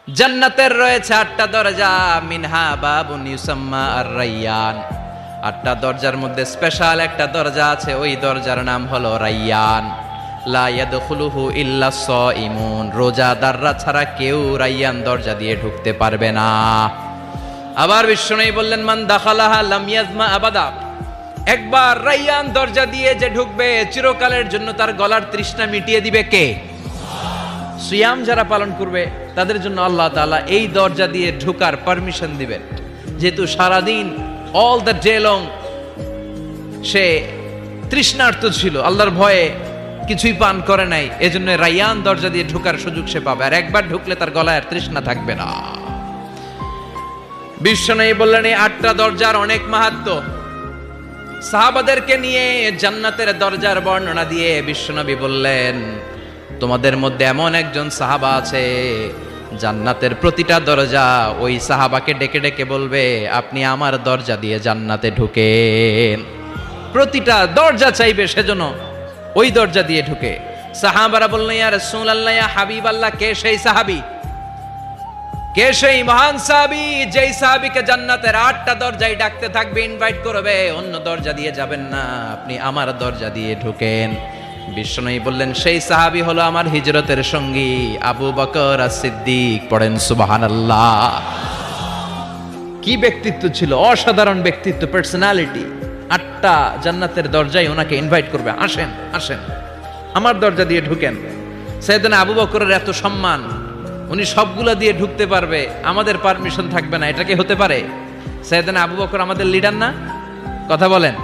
জান্নাতের রয়েছে 8টা দরজা, মিনহা বাবুন ইউসাম্মা আর-রাইয়ান। 8টা দরজার মধ্যে স্পেশাল একটা দরজা আছে, ওই দরজার নাম হলো রাইয়ান। লা ইয়াদখুলুহু ইল্লা সাইমুন, রোজাদাররা ছাড়া কেউ রাইয়ান দরজা দিয়ে ঢুকতে পারবে না। আবার বিশ্বনবী বললেন, মান দাখালাহা লাম ইয়াজমা আবাদা, একবার রাইয়ান দরজা দিয়ে যে ঢুকবে চিরকালের জন্য তার গলার তৃষ্ণা মিটিয়ে দিবে কে? সিয়াম যারা পালন করবে তাদের জন্য আল্লাহ তাআলা এই দরজা দিয়ে ঢোকার পারমিশন দিবেন। যেহেতু সারাদিন অল দ্য ডে লং সে তৃষ্ণার্ত ছিল, আল্লাহর ভয়ে কিছুই পান করে নাই, এজন্য রাইয়ান দরজা দিয়ে ঢোকার সুযোগ সে পাবে, আর একবার ঢুকলে তার গলায় আর তৃষ্ণা থাকবে না। বিশ্বনবী বললেন এই 8টা দরজার অনেক মাহাত্ম্য। সাহাবাদেরকে নিয়ে জান্নাতের দরজার বর্ণনা দিয়ে বিশ্বনবী বললেন, তোমাদের মধ্যে এমন একজন সাহাবা আছে, জান্নাতের প্রতিটা দরজা ওই সাহাবাকে ডেকে ডেকে বলবে, আপনি আমার দরজা দিয়ে জান্নাতে ঢুকেন। প্রতিটা দরজা চাইবে সেজন্য ওই দরজা দিয়ে ঢুকে। সাহাবারা বললেন, ইয়া রাসূলুল্লাহ, ইয়া হাবিবাল্লাহ, কে সেই সাহাবী? কে সেই মহান সাহাবী যেই সাহাবীকে জান্নাতের 8টা দরজায় ডাকতে থাকবে, ইনভাইট করবে, অন্য দরজা দিয়ে যাবেন না, আপনি আমার দরজা দিয়ে ঢুকেন। বিশ্বনবী বললেন, সেই সাহাবী হলো আমার হিজরতের সঙ্গী আবু বকর as-সিদ্দিক। পড়েন সুবহানাল্লাহ। কি ব্যক্তিত্ব ছিল, অসাধারণ ব্যক্তিত্ব, পার্সোনালিটি। 8টা জান্নাতের দরজায় ওনাকে ইনভাইট করবে, আসেন আসেন আমার দরজা দিয়ে ঢুকেন। সাইয়েদনা আবু বকরের এত সম্মান, উনি সবগুলা দিয়ে ঢুকতে পারবে, আমাদের পারমিশন থাকবে না, এটা কি হতে পারে? সাইয়েদনা আবু বকর আমাদের লিডার না? কথা বলেন।